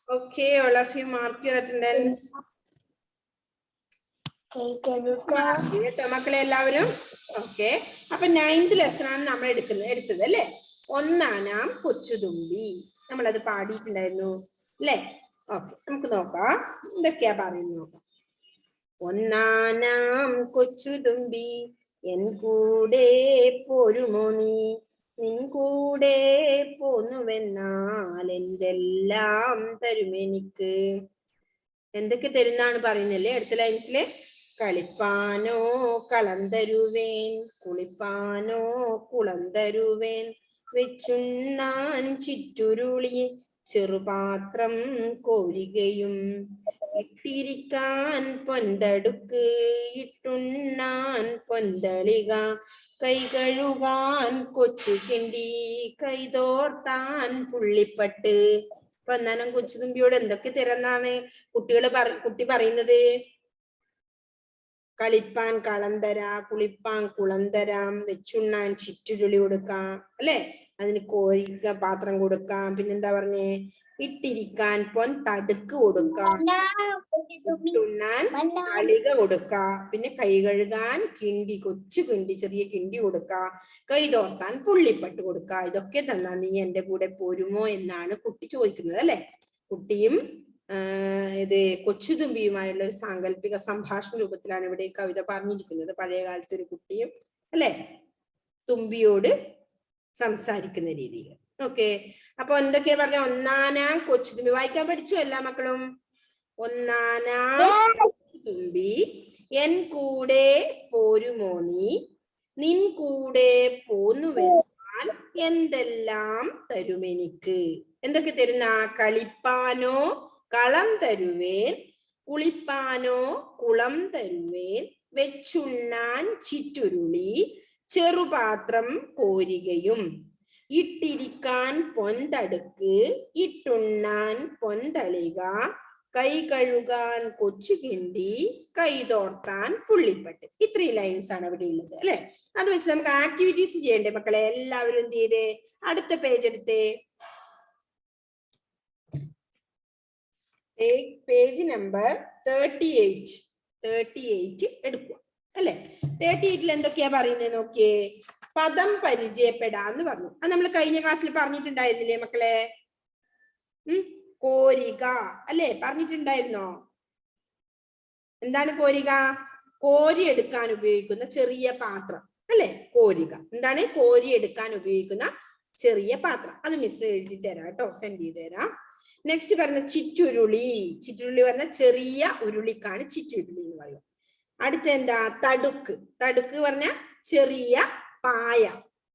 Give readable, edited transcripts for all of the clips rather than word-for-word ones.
Okay, all of you mark your attendance. മക്കളെ എല്ലാവരും okay. അപ്പൊ 9th ലെസൺ ആണ് നമ്മൾ എടുത്തത് അല്ലേ? ഒന്നാനാം കൊച്ചുതുമ്പി. നമ്മളത് പാടിയിട്ടുണ്ടായിരുന്നു അല്ലേ? ഓക്കെ, നമുക്ക് നോക്കാം എന്തൊക്കെയാ പറയുന്നത് നോക്കാം. ഒന്നാനാം കൊച്ചുതുമ്പി എൻ കൂടെ പോരുമോ നീ, നിൻ കൂടെ പോന്നുവെന്നാൽ എന്തെല്ലാം തരുമെനിക്ക്. എന്തൊക്കെ തരുന്നാണ് പറയുന്നല്ലേ അടുത്ത ലൈൻസില്. കളിപ്പാനോ കളം തരുവേൻ, കുളിപ്പാനോ കുളം തരുവേൻ, വെച്ചുണ്ണാൻ ചിറ്റുരുളി ചെറുപാത്രം കോരികയും, ഇട്ടിരിക്കാൻ പൊന്തടുക്ക് ഇട്ടുണ്ണാൻ പൊന്തളിക, കൈ കഴുകാൻ കൊച്ചുകിണ്ടി കൈതോർത്താൻ പുള്ളിപ്പട്ട്. അപ്പൊ ഒന്നാനം കൊച്ചുതുമ്പിയോട് എന്തൊക്കെ തരുന്നാണ് കുട്ടി പറയുന്നത്? കളിപ്പാൻ കളം തരാ, കുളിപ്പാൻ കുളം തരാം, വെച്ചുണ്ണാൻ ചിറ്റുരുളി കൊടുക്കാം അല്ലെ, അതിന് കോരിക്ക പാത്രം കൊടുക്കാം, പിന്നെന്താ പറഞ്ഞേ, ഇട്ടിരിക്കാൻ പൊൻ തടുക്ക് കൊടുക്കാം, ഇട്ടുണ്ണാൻ കളിക കൊടുക്കാം, പിന്നെ കൈ കഴുകാൻ കിണ്ടി, കൊച്ചു കിണ്ടി ചെറിയ കിണ്ടി കൊടുക്കാം, കൈ തോർത്താൻ പുള്ളിപ്പട്ട് കൊടുക്കാം. ഇതൊക്കെ തന്നാ നീ എന്റെ കൂടെ പോരുമോ എന്നാണ് കുട്ടി ചോദിക്കുന്നത് അല്ലെ. കുട്ടിയും ഇത് കൊച്ചുതുമ്പിയുമായുള്ള ഒരു സാങ്കല്പിക സംഭാഷണ രൂപത്തിലാണ് ഇവിടെ കവിത പറഞ്ഞിരിക്കുന്നത്. പഴയ കാലത്ത് ഒരു കുട്ടിയും അല്ലെ തുമ്പിയോട് സംസാരിക്കുന്ന രീതിയിൽ. ഓക്കെ, അപ്പൊ എന്തൊക്കെയാ പറഞ്ഞ? ഒന്നാനാം കൊച്ചുതുമ്പി വായിക്കാൻ പഠിച്ചു എല്ലാ മക്കളും? ഒന്നാനാം കൊച്ചുതുമ്പി എൻ കൂടെ പോരുമോ നീ, നിൻ കൂടെ പോന്നുവെന്നാൽ എന്തെല്ലാം തരുമെനിക്ക്. എന്തൊക്കെ തരുന്ന? കളിപ്പാനോ കളം തരുവേൻ, കുളിപ്പാനോ കുളം തരുവേൻ, വെച്ചുണ്ണാൻ ചിറ്റുരുളി ചെറുപാത്രം കോരികയും, ഇട്ടിരിക്കാൻ പൊന്തടുക്ക് ഇട്ടുണ്ണാൻ പൊന്തളിക, കൈ കഴുകാൻ കൊച്ചുകിണ്ടി കൈതോർത്താൻ പുള്ളിപ്പട്ട്. ഇത്രയും ലൈൻസ് ആണ് ഇവിടെ ഉള്ളത് അല്ലെ. അത് വെച്ച് നമുക്ക് ആക്ടിവിറ്റീസ് ചെയ്യണ്ടേ മക്കളെ? എല്ലാവരും എന്ത് ചെയ്തേ? അടുത്ത പേജ് എടുത്തേ. പേജ് നമ്പർ 38 എടുക്കുക അല്ലെ. 38 എന്തൊക്കെയാ പറയുന്നത് നോക്കിയേ. പദം പരിചയപ്പെടാന്ന് പറഞ്ഞു. അത് നമ്മൾ കഴിഞ്ഞ ക്ലാസ്സിൽ പറഞ്ഞിട്ടുണ്ടായിരുന്നില്ലേ മക്കളെ? കോരിക അല്ലെ, പറഞ്ഞിട്ടുണ്ടായിരുന്നോ? എന്താണ് കോരിക? കോരി എടുക്കാൻ ഉപയോഗിക്കുന്ന ചെറിയ പാത്രം അല്ലെ കോരിക. എന്താണ്? കോരി എടുക്കാൻ ഉപയോഗിക്കുന്ന ചെറിയ പാത്രം. അത് മിസ് എഴുതി തരാം കേട്ടോ, സെൻഡ് ചെയ്ത് തരാം. നെക്സ്റ്റ് പറഞ്ഞ ചിറ്റുരുളി. ചിറ്റുരുളി പറഞ്ഞ ചെറിയ ഉരുളിക്കാണ് ചിറ്റുരുളി എന്ന് പറയും. അടുത്ത എന്താ? തടുക്ക്. തടുക്ക് പറഞ്ഞ ചെറിയ പായ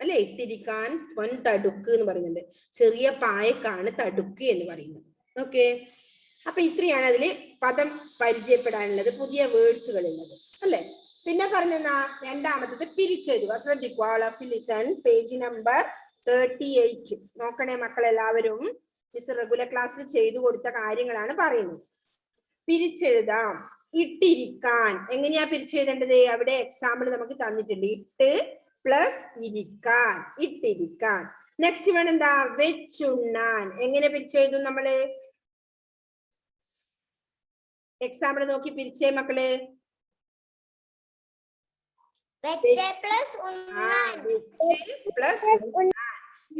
അല്ലെ. ഇട്ടിരിക്കാൻ പൊൻ തടുക്ക് എന്ന് പറയുന്നുണ്ട്. ചെറിയ പായക്കാണ് തടുക്ക് എന്ന് പറയുന്നത്. ഓക്കെ, അപ്പൊ ഇത്രയാണ് അതില് പദം പരിചയപ്പെടാനുള്ളത്, പുതിയ വേർഡ്സുകൾ ഉള്ളത് അല്ലെ. പിന്നെ പറഞ്ഞാ രണ്ടാമത്തത് പിരിച്ചെഴുതുക. ശ്രദ്ധിക്കുക, പേജ് നമ്പർ 38 നോക്കണേ മക്കളെല്ലാവരും. മിസ് റെഗുലർ ക്ലാസ്സിൽ ചെയ്തു കൊടുത്ത കാര്യങ്ങളാണ് പറയുന്നത്. പിരിച്ചെഴുതാം. ഇട്ടിരിക്കാൻ എങ്ങനെയാ പിരിച്ചെഴുതേണ്ടത്? അവിടെ എക്സാമ്പിൾ നമുക്ക് തന്നിട്ടുണ്ട്. ഇട്ട് പ്ലസ് ഇരിക്കാൻ, ഇട്ടിരിക്കാൻ. നെക്സ്റ്റ് വേണം എന്താ? വെച്ചുണ്ണാൻ. എങ്ങനെ പിരിച്ചെഴുതും നമ്മള്? എക്സാമ്പിൾ നോക്കി പിരിച്ചേ മക്കള്.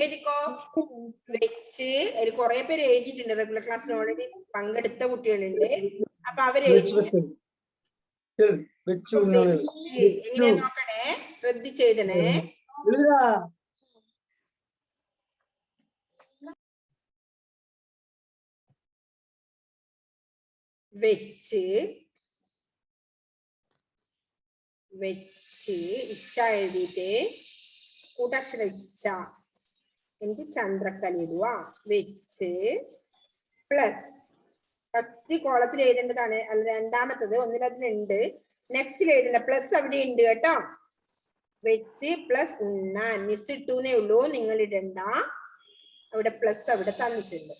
എഴുതിക്കോ. വെച്ച് കുറെ പേര് എഴുതിയിട്ടുണ്ട്. റെഗുലർ ക്ലാസ്സിൽ ഓൾറെഡി പങ്കെടുത്ത കുട്ടികളുണ്ട്. അപ്പൊ അവര് എങ്ങനെയാ നോക്കണേ, ശ്രദ്ധിച്ചെഴുതണേ. വെച്ച് ഇച്ച എഴുതിയിട്ട് കൂട്ടക്ഷരം ഇച്ച, എനിക്ക് ചന്ദ്രക്കല ഇടുക. വെച്ച് പ്ലസ് ഫസ്റ്റ് കോളത്തിൽ എഴുതേണ്ടതാണ്, അല്ല രണ്ടാമത്തത് ഒന്നിലതിലുണ്ട്. നെക്സ്റ്റിൽ എഴുതേണ്ട പ്ലസ് അവിടെ ഉണ്ട് കേട്ടോ. വെച്ച് പ്ലസ് ഉണ്ണാൻ. മിസ് ഇട്ടൂന്നേ ഉള്ളൂ, നിങ്ങൾ ഇടണ്ട. അവിടെ പ്ലസ് അവിടെ തന്നിട്ടുണ്ട്.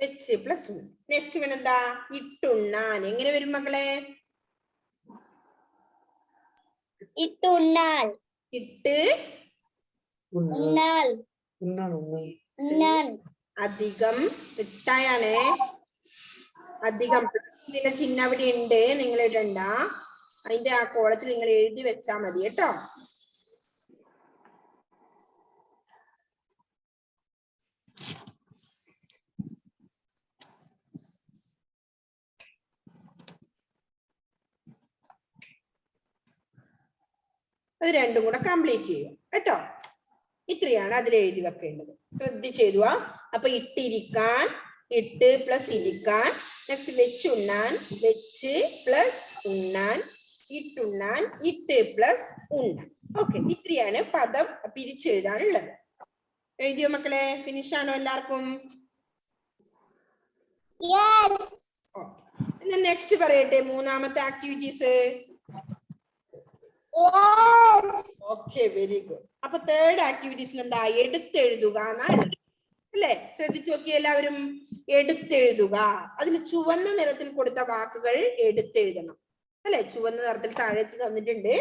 വെച്ച് പ്ലസ് ഉണ്ണാൻ. നെക്സ്റ്റ് പിന്നെ എന്താ? ഇട്ടുണ്ണാൻ. എങ്ങനെ വരും മക്കളെ? ഇട്ടുണ്ണാൻ. ഇട്ട് ഉണ്ണാൻ. ഉണ്ണാൻ. അധികം ഇട്ടായാണേ. അധികം പ്ലസിന്റെ ചിഹ്നം അവിടെ ഉണ്ട്, നിങ്ങൾ ഇടണ്ട. അതിന്റെ ആ കോളത്തിൽ നിങ്ങൾ എഴുതി വെച്ചാ മതി കേട്ടോ. അത് രണ്ടും കൂടെ കംപ്ലീറ്റ് ചെയ്യും കേട്ടോ. ഇത്രയാണ് അതിൽ എഴുതി വെക്കേണ്ടത്. ശ്രദ്ധിച്ചെഴുതുക. അപ്പൊ ഇട്ടിരിക്കാൻ, ഇട്ട് പ്ലസ് ഇരിക്കാൻ. നെക്സ്റ്റ് വെച്ചുണ്ണാൻ, വെച്ച് പ്ലസ് ഉണ്ണാൻ. ഇട്ടുണ്ണാൻ, ഇട്ട് പ്ലസ് ഉണ്ണാൻ. ഓക്കെ, ഇത്രയാണ് പദം പിരിച്ചെഴുതാനുള്ളത്. എഴുതിയോ മക്കളെ? ഫിനിഷ് ആണോ എല്ലാവർക്കും? നെക്സ്റ്റ് പറയട്ടെ, മൂന്നാമത്തെ ആക്ടിവിറ്റീസ്. Okay, very good. അപ്പൊ തേർഡ് ആക്ടിവിറ്റീസിന് എന്താ? എടുത്തെഴുതുക എന്നാണ് അല്ലെ? ശ്രദ്ധിച്ചു നോക്കി എല്ലാവരും. എടുത്തെഴുതുക. അതിൽ ചുവന്ന നിറത്തിൽ കൊടുത്ത വാക്കുകൾ എടുത്തെഴുതണം അല്ലെ? ചുവന്ന നിറത്തിൽ താഴത്ത് തന്നിട്ടുണ്ട്.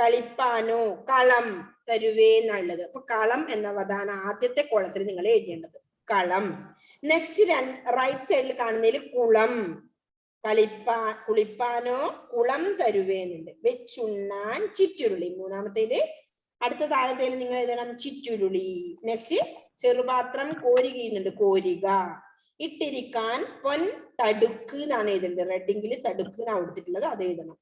കളിപ്പാനോ കളം തരുവേ എന്നുള്ളത്. അപ്പൊ കളം എന്ന പദമാണ് ആദ്യത്തെ കോളത്തിൽ നിങ്ങൾ എഴുതേണ്ടത്. കളം. നെക്സ്റ്റ് റൈറ്റ് സൈഡിൽ കാണുന്നതിൽ കുളം. കുളിപ്പാനോ കുളം തരുവേന്നുണ്ട്. വെച്ചുണ്ണാൻ ചിറ്റുരുളി. മൂന്നാമത്തേല്. അടുത്ത താഴത്തേല് നിങ്ങൾ എഴുതണം ചിറ്റുരുളി. നെക്സ്റ്റ് ചെറുപാത്രം കോരുകയുന്നുണ്ട്, കോരിക. ഇട്ടിരിക്കാൻ പൊൻ തടുക്ക് എന്നാണ് എഴുതേണ്ടത്. റെഡിങ്കിൽ തടുക്ക് എന്നാണ് കൊടുത്തിട്ടുള്ളത്, അത് എഴുതണം.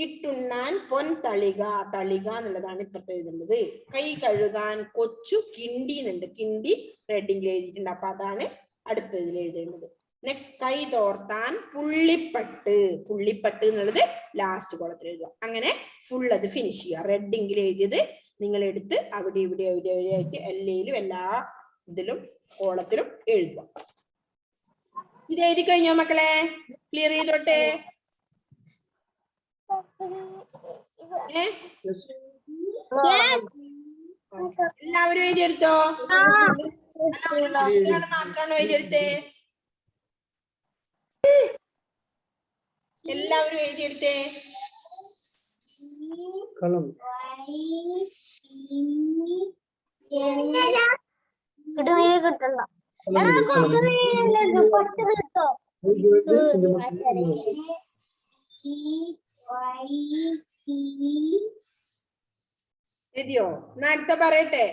ഇട്ടുണ്ണാൻ പൊൻ തളിക. തളിക എന്നുള്ളതാണ് ഇപ്പുറത്ത് എഴുതേണ്ടത്. കൈ കഴുകാൻ കൊച്ചു കിണ്ടി എന്നുണ്ട്. കിണ്ടി റെഡിങ്കിൽ എഴുതിയിട്ടുണ്ട്, അപ്പൊ അതാണ് അടുത്തതിൽ എഴുതേണ്ടത്. നെക്സ്റ്റ് കൈ തോർത്താൻ പുള്ളിപ്പട്ട്. പുള്ളിപ്പട്ട് എന്നുള്ളത് ലാസ്റ്റ് കോളത്തിൽ എഴുതുക. അങ്ങനെ ഫുൾ അത് ഫിനിഷ് ചെയ്യുക. റെഡിങ്കിൽ എഴുതിയത് നിങ്ങൾ എടുത്ത് അവിടെ ഇവിടെ ആയിട്ട് എല്ലായിലും എല്ലാ ഇതിലും കോളത്തിലും എഴുതുക. ഇത് എഴുതി കഴിഞ്ഞോ മക്കളെ? ക്ലിയർ ചെയ്തോട്ടെ? എല്ലാവരും എഴുതിയെടുത്തോ? മാത്രാണോ എഴുതിയെടുത്തേ? എല്ലാവരും എഴുതിയെടുത്തേ? എഴുതിയോ? എന്നാ അടുത്ത പറയട്ടെ.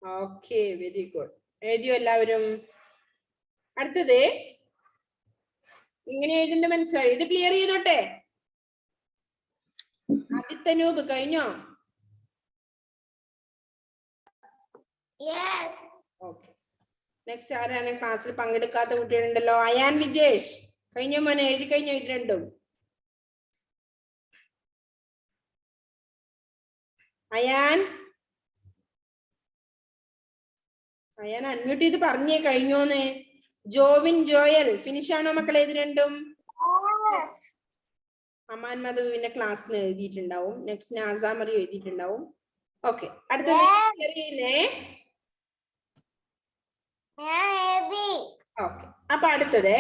Okay, very good. എഴുതിയോ എല്ലാവരും? അടുത്തത് ഇങ്ങനെ എഴുതേണ്ട മനസ്സിലായി? ഇത് ക്ലിയർ ചെയ്തോട്ടെ? ആദിത്യനൂപ് കഴിഞ്ഞോ? ഓക്കെ. നെക്സ്റ്റ് ആരാണ് ക്ലാസ്സിൽ പങ്കെടുക്കാത്ത കുട്ടികളുണ്ടല്ലോ? അയാൻ വിജേഷ് കഴിഞ്ഞോ മോനെ? എഴുതി കഴിഞ്ഞോ ഇത് രണ്ടും? അയാൻ അൺമ്യൂട്ട് ചെയ്ത് പറഞ്ഞേ കഴിഞ്ഞോന്ന്. ജോവിൻ ജോയൽ ഫിനിഷ് ആണോ മക്കളെ ഇത് രണ്ടും? അമാൻ മധുവിന്റെ ക്ലാസ്സിൽ എഴുതിയിട്ടുണ്ടാവും. നെക്സ്റ്റ് നാസാമറി എഴുതിയിട്ടുണ്ടാവും. ഓക്കെ, അടുത്തത് ഓക്കെ. അപ്പൊ അടുത്തത്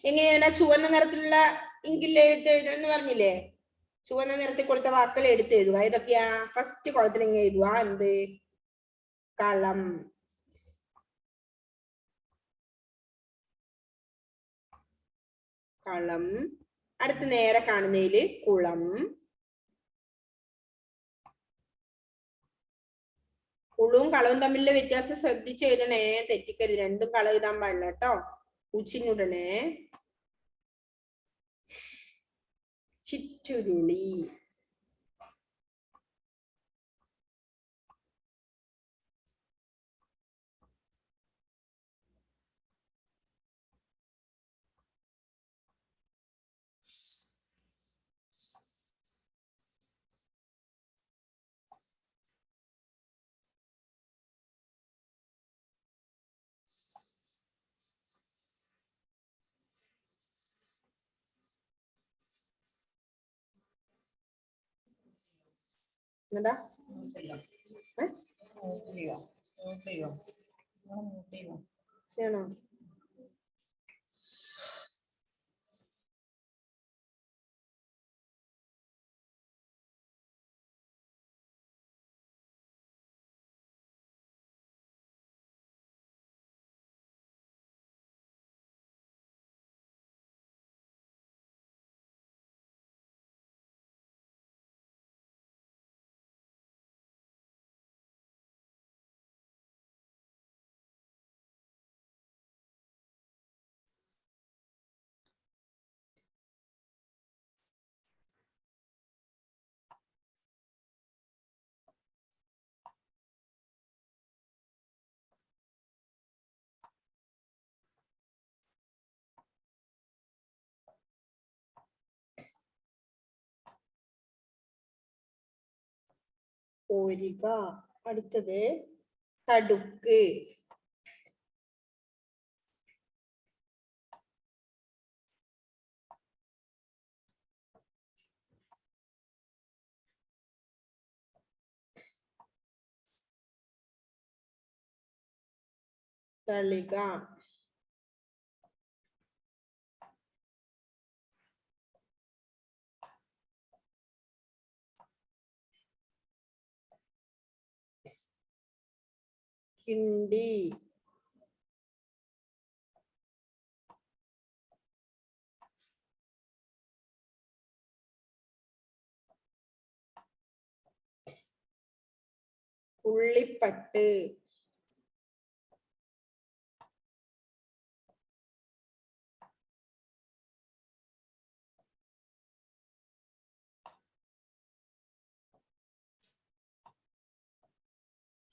എങ്ങനെയാണ്? ചുവന്ന നിറത്തിലുള്ള ഇങ്കിൽ എഴുതെന്ന് പറഞ്ഞില്ലേ? ചുവന്ന നിറത്തിൽ കൊടുത്ത വാക്കുകൾ എടുത്തെഴുതുക. ഏതൊക്കെയാ? ഫസ്റ്റ് കോളത്തിൽ എങ്ങനെ എഴുതുക? എന്ത്? കളം. കളം. അടുത്ത് നേരെ കാണുന്നതില് കുളം. കുളവും കളവും തമ്മിലുള്ള വ്യത്യാസം ശ്രദ്ധിച്ച് എഴുതണേ, തെറ്റിക്കരുത്. രണ്ടും കള എഴുതാൻ പാടില്ല കേട്ടോ. ഉച്ചിനുടനെ. ചിറ്റുരുളി. എന്താ ചെയ്യണോ? കോരിക. അടുത്തത് തടുക്ക്. തളിക. കിണ്ടി. ഉള്ളിപ്പട്ട്.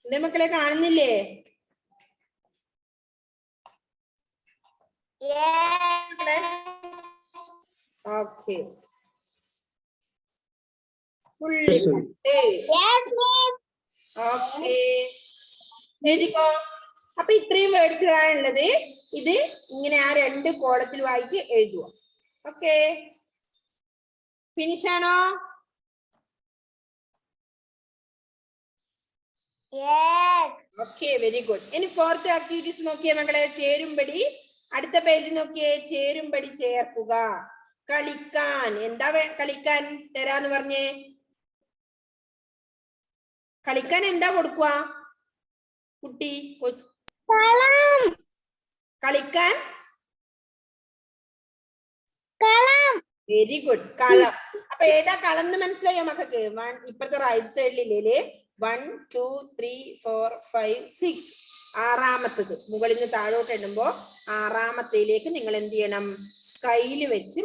എന്റെ മക്കളെ കാണുന്നില്ലേ? ഓക്കെ. ഉള്ളിപ്പട്ട്. ഓക്കെ, എഴുതിക്കോ. അപ്പൊ ഇത്രയും വേർഡ്സുകളാണ് ഉള്ളത്. ഇത് ഇങ്ങനെ ആ 2 കോളത്തിൽ വായിച്ച് എഴുതുക. ഓക്കെ, ഫിനിഷ് ആണോ? Okay, very good. ഇനി 4th ആക്ടിവിറ്റീസ് നോക്കിയേ മക്കളെ. ചേരുംപടി. അടുത്ത പേജ് നോക്കിയേ. ചേരുംപടി ചേർക്കുക. കളിക്കാൻ. എന്താ കളിക്കാൻ തരാന്ന് പറഞ്ഞേ? കളിക്കാൻ എന്താ കൊടുക്കുക കുട്ടി? കളിക്കാൻ വെരി ഗുഡ്, കളം. അപ്പൊ ഏതാ കളം എന്ന് മനസ്സിലായോ മക്കൾക്ക്? ഇപ്പഴത്തെ റൈറ്റ് സൈഡിലില്ലേ 1 2 3 4 5 6 ആറാമത്തത് മുകളിൽ നിന്ന് താഴോട്ട് എണ്ണുമ്പോ ആറാമത്തേലേക്ക് നിങ്ങൾ എന്ത് ചെയ്യണം? സ്കെയിൽ വെച്ച്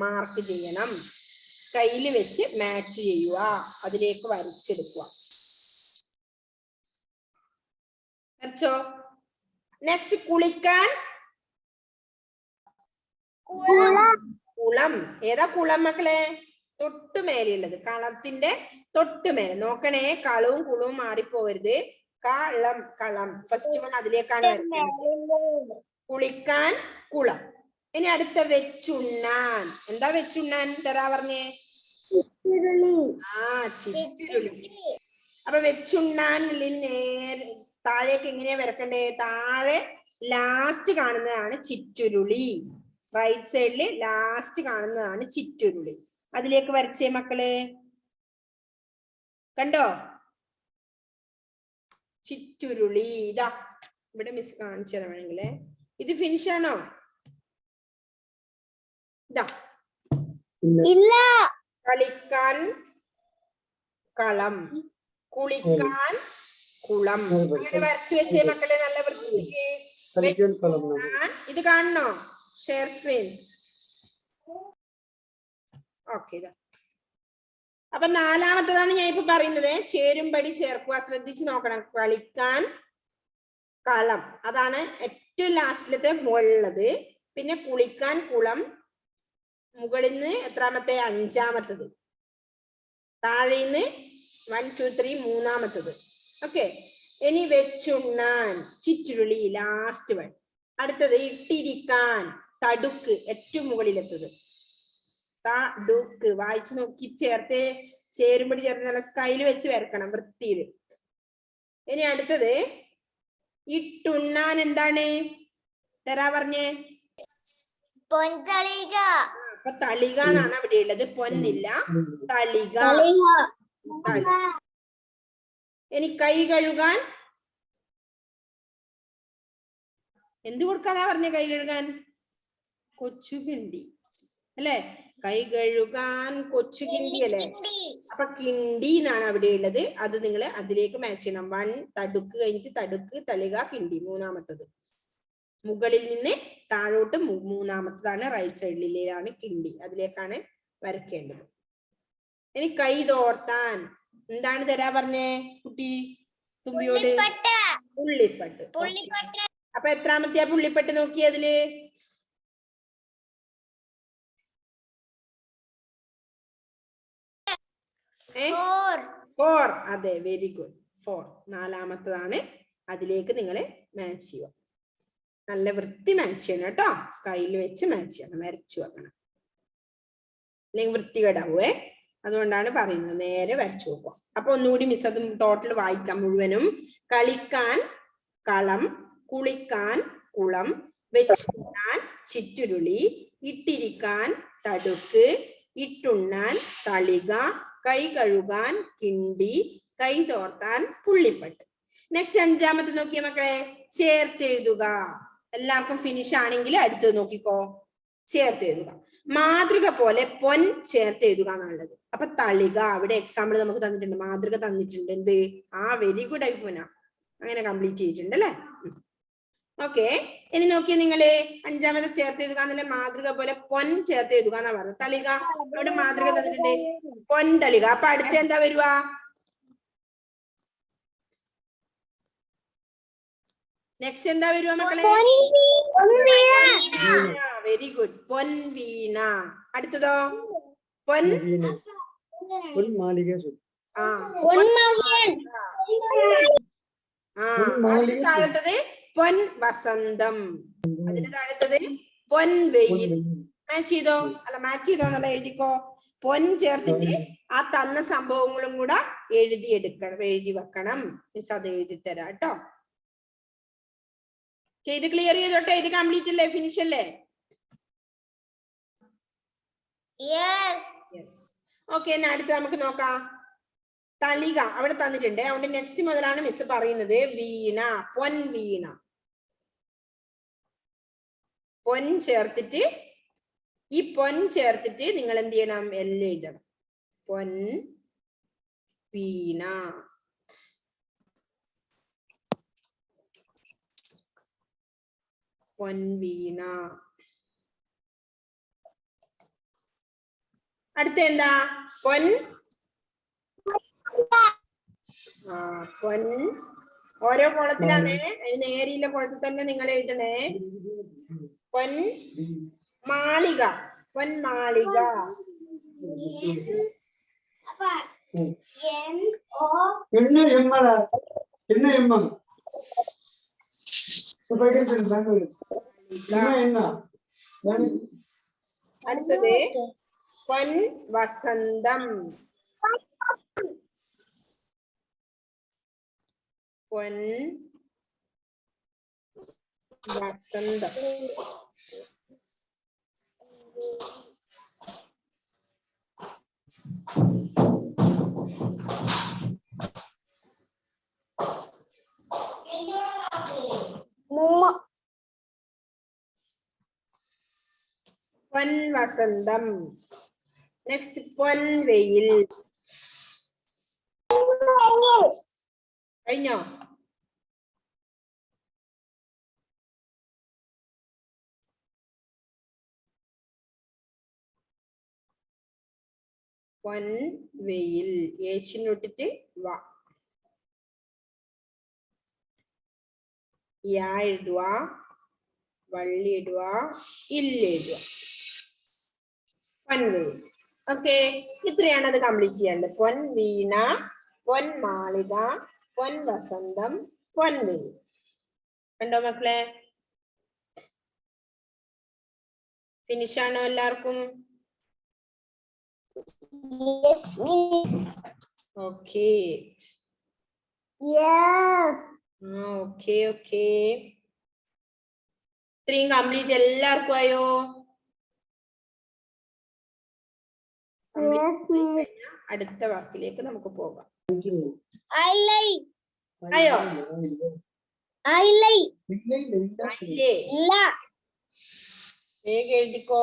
മാർക്ക് ചെയ്യണം. സ്കെയിൽ വെച്ച് മാച്ച് ചെയ്യുക. അതിലേക്ക് വരച്ചെടുക്കുക. വരച്ചോ? നെക്സ്റ്റ് കുളിക്കാൻ. കുളം. ഏതാ കുളം മക്കളെ? തൊട്ടുമേലെയുള്ളത്. കളത്തിന്റെ തൊട്ടുമേലെ നോക്കണേ. കളവും കുളവും മാറിപ്പോവരുത്. കളം, കളം. ഫസ്റ്റ് വൺ അതിലേക്കാണ് വരുന്നത്. കുളിക്കാൻ, കുളം. ഇനി അടുത്ത വെച്ചുണ്ണാൻ. എന്താ വെച്ചുണ്ണാൻ തരാ പറഞ്ഞേ? ചിറ്റുരുളി. അപ്പൊ വെച്ചുണ്ണാൻ നേരെ താഴേക്ക് എങ്ങനെയാ വരക്കണ്ടേ? താഴെ ലാസ്റ്റ് കാണുന്നതാണ് ചിറ്റുരുളി. റൈറ്റ് സൈഡില് ലാസ്റ്റ് കാണുന്നതാണ് ചിറ്റുരുളി. അതിലേക്ക് വരച്ചേ മക്കള്. കണ്ടോ? ചിറ്റുരുളി. ഇതാ ഇവിടെ മിസ് കാണിച്ചു തരാം വേണമെങ്കിലേ. ഇത് ഫിനിഷ് ആണോ? ഇതാ. കളിക്കാൻ കളം, കുളിക്കാൻ കുളം. അങ്ങനെ വരച്ചു വെച്ചേ മക്കളെ നല്ല വൃത്തിക്ക്. ഇത് കാണണോ? Share screen. ഓക്കെ. അപ്പൊ നാലാമത്തതാണ് ഞാൻ ഇപ്പൊ പറയുന്നത്. ചേരുംപടി ചേർക്കുക. ശ്രദ്ധിച്ച് നോക്കണം. കളിക്കാൻ കളം, അതാണ് ഏറ്റവും ലാസ്റ്റിലത്തെ മുകളിലുള്ളത്. പിന്നെ കുളിക്കാൻ കുളം, മുകളിൽ നിന്ന് എത്രാമത്തെ? 5ാമത്തത്. താഴെന്ന് 1 2 3 മൂന്നാമത്തത്. ഓക്കെ. ഇനി വെച്ചുണ്ണാൻ ചിറ്റുരുളി ലാസ്റ്റ് വൺ. അടുത്തത് ഇട്ടിരിക്കാൻ തടുക്ക് ഏറ്റവും മുകളിലെത്തത്. തടുക്ക് വായിച്ചു നോക്കി ചേർത്ത്. ചേരുംപടി ചേർത്ത് നല്ല സ്കെയിൽ വെച്ച് വരക്കണം വൃത്തിയില്. ഇനി അടുത്തത് ഇട്ടുണ്ണാൻ. എന്താണ് തരാ പറഞ്ഞേ? പൊൻതളിക. അപ്പൊ തളിക എന്നാണ് അവിടെ ഉള്ളത്. പൊന്നില്ല, തളിക. ഇനി കൈ കഴുകാൻ എന്ത് കൊടുക്കാനാ പറഞ്ഞ? കൈ കഴുകാൻ കൊച്ചുകിണ്ടി അല്ലെ? കൈ കഴുകാൻ കൊച്ചുകിണ്ടി അല്ലെ? അപ്പൊ കിണ്ടി എന്നാണ് അവിടെ ഉള്ളത്. അത് നിങ്ങൾ അതിലേക്ക് മാച്ച് ചെയ്യണം. 1 തടുക്ക് കഴിഞ്ഞിട്ട് തടുക്ക്, തളിക, കിണ്ടി. മൂന്നാമത്തത് മുകളിൽ നിന്ന് താഴോട്ട് മൂന്നാമത്തതാണ് റൈറ്റ് സൈഡിലാണ് കിണ്ടി. അതിലേക്കാണ് വരയ്ക്കേണ്ടത്. ഇനി കൈ തോർത്താൻ എന്താണ് തരാ പറഞ്ഞേ കുട്ടി തുമ്പിയോട്? പുള്ളിപ്പട്ട്. അപ്പൊ എത്രാമത്തെയാ പുള്ളിപ്പട്ട് നോക്കിയതില്? ഫോർ. അതെ, വെരി ഗുഡ്. 4 നാലാമത്തതാണ്. അതിലേക്ക് നിങ്ങൾ മാച്ച് ചെയ്യുക. നല്ല വൃത്തി മാച്ച് ചെയ്യണം കേട്ടോ. സ്കൈയിൽ വെച്ച് മാച്ച് ചെയ്യണം, വരച്ചു വെക്കണം, അല്ലെങ്കിൽ വൃത്തികേടാവേ. അതുകൊണ്ടാണ് പറയുന്നത് നേരെ വരച്ചു നോക്കുക. അപ്പൊ ഒന്നുകൂടി മിസ് അത് ടോട്ടൽ വായിക്കാം മുഴുവനും. കളിക്കാൻ കളം, കുളിക്കാൻ കുളം, വെച്ചുണ്ണാൻ ചിറ്റുരുളി, ഇട്ടിരിക്കാൻ തടുക്ക്, ഇട്ടുണ്ണാൻ തളിക, കൈ കഴുകാൻ കിണ്ടി, കൈ തോർത്താൻ പുള്ളിപ്പട്ട്. നെക്സ്റ്റ് 5ാമത്തെ നോക്കിയ മക്കളെ, ചേർത്തെഴുതുക. എല്ലാവർക്കും ഫിനിഷ് ആണെങ്കിൽ അടുത്തത് നോക്കിക്കോ. ചേർത്തെഴുതുക. മാതൃക പോലെ പൊൻ ചേർത്തെഴുതുക എന്നുള്ളത്. അപ്പൊ തളിക അവിടെ എക്സാമ്പിൾ നമുക്ക് തന്നിട്ടുണ്ട്, മാതൃക തന്നിട്ടുണ്ട്. എന്ത്? വെരി ഗുഡ് ഐഫോന, അങ്ങനെ കംപ്ലീറ്റ് ചെയ്തിട്ടുണ്ട് അല്ലെ? ഓക്കെ. ഇനി നോക്കിയ നിങ്ങള് 5ാമത്തെ ചേർത്തെഴുതുക എന്നല്ല, മാതൃക പോലെ പൊൻ ചേർത്തെഴുതുക എന്നാ പറഞ്ഞത്. തളിക അവിടെ മാതൃക തന്നിട്ടുണ്ട്, പൊൻ തളിക. അപ്പൊ അടുത്ത എന്താ വരുക? നെക്സ്റ്റ് എന്താ വരുക മക്കളെ? Very good, Ponveena. അടുത്തതോ? അതിന് താഴത്തത് പൊൻ വസന്തം. അതിന് താഴത്തത് പൊൻവെയിൽ. മാച്ച് ചെയ്തോ? അല്ല, മാച്ച് ചെയ്തോ എന്നുള്ള എഴുതിക്കോ. പൊൻ ചേർത്തിട്ട് ആ തന്ന സംഭവങ്ങളും കൂടെ എഴുതി വെക്കണം. മിസ് അത് എഴുതി തരാം കേട്ടോ. ഇത് ക്ലിയർ ചെയ്തോട്ടെ? ഇത് കംപ്ലീറ്റ് അല്ലേ? ഫിനിഷ് അല്ലേ? ഓക്കെ. എന്നാ അടുത്ത് നമുക്ക് നോക്കാം. തളിക അവിടെ തന്നിട്ടുണ്ട്. അതുകൊണ്ട് നെക്സ്റ്റ് മുതലാണ് മിസ് പറയുന്നത്. വീണ, പൊൻ വീണ. പൊൻ ചേർത്തിട്ട് ഈ പൊൻ ചേർത്തിട്ട് നിങ്ങൾ എന്ത് ചെയ്യണം? എല്ലാം എഴുതണം. പൊൻ വീണ. പൊൻവീണ. അടുത്ത എന്താ? പൊൻ പൊൻ ഓരോ കോളത്തിലാണ്. അതിന് നേരിയുള്ള കോളത്തിൽ തന്നെ നിങ്ങൾ എഴുതണേ. പൊൻ മാളിക, പൊൻ മാളിക. അടുത്തത് പൊൻ വസന്തം. പൊൻ വസന്തം. പൊൻ വസന്തം. നെക്സ്റ്റ് പൊൻ വെയിൽ. കഴിഞ്ഞോ? പൊൻ വെയിൽ. ഏച്ചിനൊട്ടിട്ട് വ. യാ എഴുതുക, വള്ളി ഇടുക, ഇല്ലെഴുതുക. പൊൻവെയിൽ. ഓക്കെ. ഇത്രയാണ് അത് കംപ്ലീറ്റ് ചെയ്യേണ്ടത്. പൊൻ വീണ, പൊൻ മാളിക, പൊൻ വസന്തം, പൊൻവെയിൽ. കണ്ടോ മക്കളെ? ഫിനിഷ് ആണോ എല്ലാവർക്കും? ഓക്കെ. ഓക്കെ. ഇത്രയും കംപ്ലീറ്റ് എല്ലാവർക്കും ആയോ? അടുത്ത വാക്കിലേക്ക് നമുക്ക് പോകാം. I അയ്യോ like. അല്ലേ വേഗം എഴുതിക്കോ.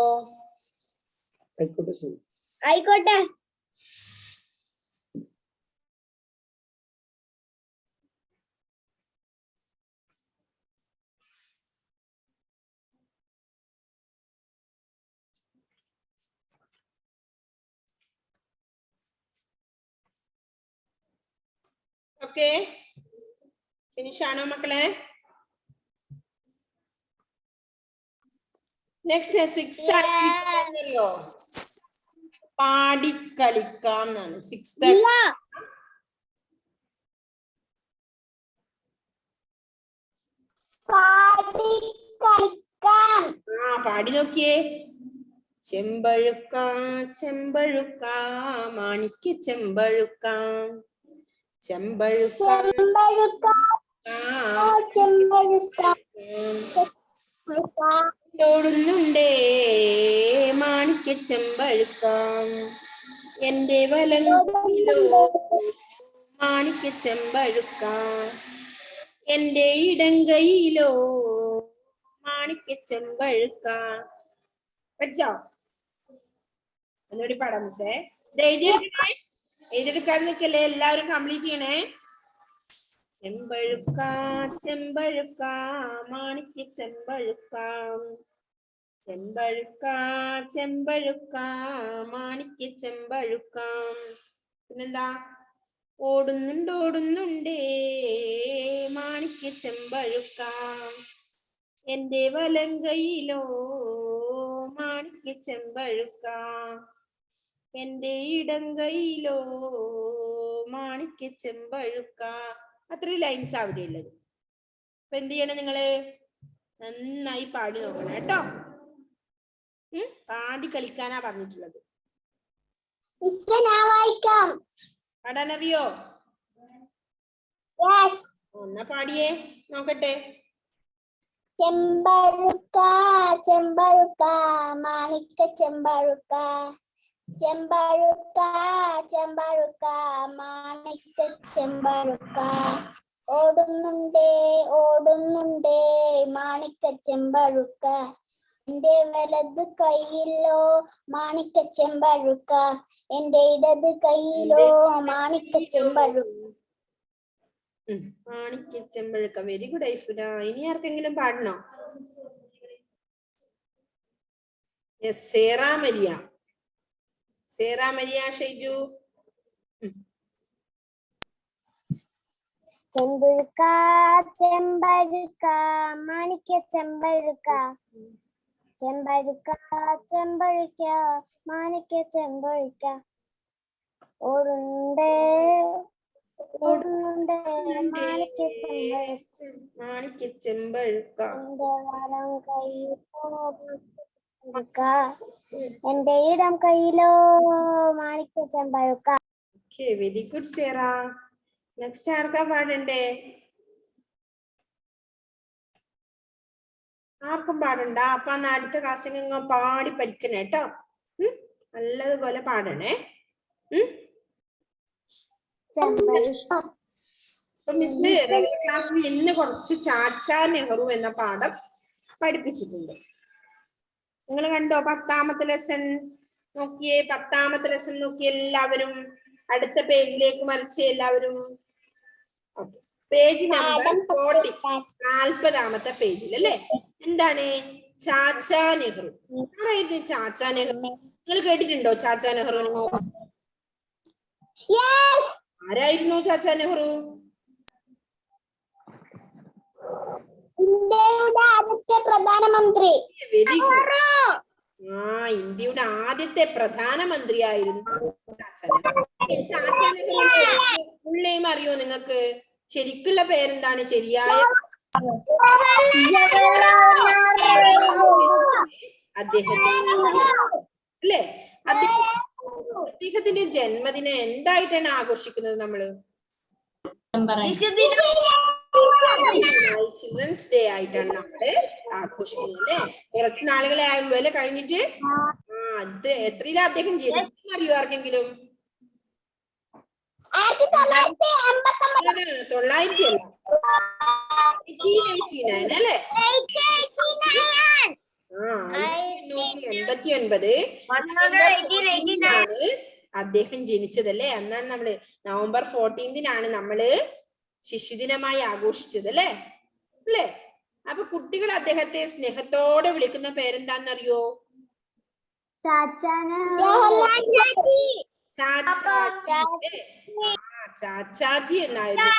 ആയിക്കോട്ടെ. ഓക്കെ, ഫിനിഷ് ആണോ മക്കളെ? നെക്സ്റ്റ് സിക്സ് ആണല്ലോ, പാടിക്കളിക്കാം എന്നാണ്. സിക്സ്ത് പാടി നോക്കിയേ. ചെമ്പഴുക്ക ചെമ്പഴുക്ക മാണിക്യ ചെമ്പഴുക്ക, ചെമ്പഴുക്ക ഓടുന്നുണ്ടേ മാണിക്യ ചെമ്പഴുക്ക, എന്റെ വലങ്കിലോ മാണിക്യ ചെമ്പഴുക്ക, എന്റെ ഇടങ്കയിലോ മാണിക്യ ചെമ്പഴുക്ക. പഠിച്ചോ? ഒന്നുകൂടി പാടാം മിസ്സേ. എഴുതിയെടുക്കാൻ നിൽക്കല്ലേ, എല്ലാവരും കംപ്ലീറ്റ് ചെയ്യണേ. ചെമ്പഴുക്ക ചെമ്പഴുക്ക മാണിക്യ ചെമ്പഴുക്ക, ചെമ്പഴുക്ക ചെമ്പഴുക്ക മാണിക്യ ചെമ്പഴുക്ക. പിന്നെന്താ? ഓടുന്നുണ്ടേ മാണിക്യ ചെമ്പഴുക്ക, എന്റെ വലങ്കയിലോ മാണിക്യ ചെമ്പഴുക്ക, എന്റെ ഇടങ്കയിലോ മാണിക്യ ചെമ്പഴുക്ക. അത്രയും ലൈൻസ് അവിടെ ഉള്ളത്. അപ്പൊ എന്ത് ചെയ്യണം നിങ്ങള്? നന്നായി പാടി നോക്കണം കേട്ടോ. പാടി കളിക്കാനാ പറഞ്ഞിട്ടുള്ളത്. പാടാനറിയോ? എന്നാ പാടിയേ നോക്കട്ടെ. ചെമ്പഴുക്ക ചെമ്പഴുക്ക മാണിക്യ ചെമ്പഴുക്ക, ചെമ്പഴുക്ക ചെമ്പഴുക്ക മാണിക്യ ചെമ്പഴുക്ക, ഓടുന്നുണ്ടേ മാണിക്യ ചെമ്പഴുക്ക, എന്റെ വലത് കൈയിലോ മാണിക്യ ചെമ്പഴുക്ക, എന്റെ ഇടത് കൈയിലോ മാണിക്യ ചെമ്പഴുക്ക. മാണിക്യ ചെമ്പഴുക്ക. Very good Aifuna. ഇനി ആർക്കെങ്കിലും പാടണോ? സേറ മരിയ, സേറ മരിയ ഷൈജു. ചെമ്പഴുക്ക ചെമ്പഴുക്ക മാണിക്യ ചെമ്പഴുക്ക, ചെമ്പഴുക്ക ചെമ്പഴുക്ക മാണിക്യ ചെമ്പഴുക്ക, ഓടുന്നുണ്ടേ മാണിക്യ ചെമ്പഴുക്ക, മാണിക്യ ചെമ്പഴുക്ക, എന്റെ ഇടം കയ്യിലോ മാണിക്യ ചെമ്പഴുക്ക. Okay, very good Sera. Next ആർക്കാ പാടണ്ടേ? ആർക്കും പാടണ്ട. അപ്പൊ അടുത്ത ക്ലാസ്സിൽ നിങ്ങൾ പാടി പഠിക്കണേ കേട്ടോ. നല്ലതുപോലെ പാടണേ. മിസ് റെഗുലർ ക്ലാസ്സിൽ ഇന്ന് കുറച്ച് ചാച്ചാ നെഹ്റു എന്ന പാഠം പഠിപ്പിച്ചിട്ടുണ്ട്. നിങ്ങൾ കണ്ടോ? 10ാമത്തെ ലെസൺ നോക്കിയേ. 10ാമത്തെ ലെസൺ നോക്കിയേ എല്ലാവരും. അടുത്ത പേജിലേക്ക് മറിച്ച് എല്ലാവരും. പേജ് നമ്പർ 40ാമത്തെ പേജിൽ അല്ലേ? എന്താണ്? ചാച്ചാ നെഹ്റു. ആരായിരുന്നു ചാച്ചാ നെഹ്റു? നിങ്ങൾ കേട്ടിട്ടുണ്ടോ ചാച്ചാ നെഹ്റു? ആരായിരുന്നു ചാച്ചാ നെഹ്റു? ഇന്ത്യയുടെ ആദ്യത്തെ പ്രധാനമന്ത്രി. Very good. ഇന്ത്യയുടെ ആദ്യത്തെ പ്രധാനമന്ത്രിയായിരുന്നു ചാച്ചാ നെഹ്റുവിന്റെ ഫുൾ നെയിം അറിയോ നിങ്ങൾക്ക്? ശരിക്കുള്ള പേരെന്താണ്? ശരിയായ അല്ലേ? അദ്ദേഹത്തിന്റെ ജന്മദിനം എന്തായിട്ടാണ് ആഘോഷിക്കുന്നത് നമ്മള്? ചിൽഡ്രൻസ് ഡേ ആയിട്ടാണ് നമ്മള് ആഘോഷിക്കുന്നത് അല്ലേ? കുറച്ച് നാളുകളെ ആയുള്ളൂ അല്ലെ കഴിഞ്ഞിട്ട്. അത് എത്രയിലാ അദ്ദേഹം ജനിച്ചെന്ന് അറിയോ ആർക്കെങ്കിലും? 900 അല്ല, 1889 അല്ലേ? 1889 നവംബർ 14-നാണ് അദ്ദേഹം ജനിച്ചതല്ലേ. അന്നാണ് നമ്മള് നവംബർ 14-നാണ് നമ്മള് ശിശുദിനമായി ആഘോഷിച്ചത് അല്ലേ? അല്ലേ? അപ്പൊ കുട്ടികൾ അദ്ദേഹത്തെ സ്നേഹത്തോടെ വിളിക്കുന്ന പേരെന്താന്നറിയോ? ചാച്ചാജി എന്നായിരുന്നു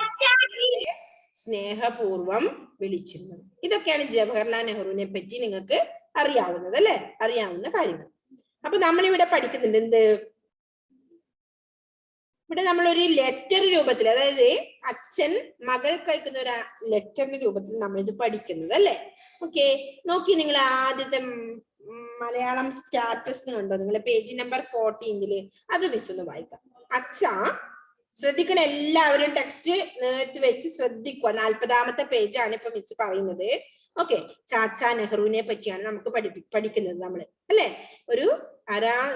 സ്നേഹപൂർവം വിളിച്ചിരുന്നത്. ഇതൊക്കെയാണ് ജവഹർലാൽ നെഹ്റുവിനെ പറ്റി നിങ്ങൾക്ക് അറിയാവുന്നത് അല്ലെ? അറിയാവുന്ന കാര്യങ്ങൾ. അപ്പൊ നമ്മളിവിടെ പഠിക്കുന്നുണ്ട് എന്ത്? ഇവിടെ നമ്മളൊരു ലെറ്റർ രൂപത്തിൽ, അതായത് അച്ഛൻ മകൾക്ക് അയക്കുന്ന ഒരു ലെറ്ററിന്റെ രൂപത്തിൽ നമ്മൾ ഇത് പഠിക്കുന്നത് അല്ലെ? ഓക്കെ, നോക്കി നിങ്ങൾ ആദ്യത്തെ മലയാളം സ്റ്റാറ്റസ് കണ്ടോ? നിങ്ങളെ പേജ് നമ്പർ 14 അത് മിസ് ഒന്ന് വായിക്കാം. അച്ഛാ, ശ്രദ്ധിക്കണം എല്ലാവരും, ടെക്സ്റ്റ് നേരത്ത് വെച്ച് ശ്രദ്ധിക്കുക. 40-ാമത്തെ പേജാണ് ഇപ്പൊ മിസ് പറയുന്നത്. ഓക്കെ, ചാച്ചാ നെഹ്റുവിനെ പറ്റിയാണ് നമുക്ക് പഠിക്കുന്നത് നമ്മള് അല്ലെ? ഒരു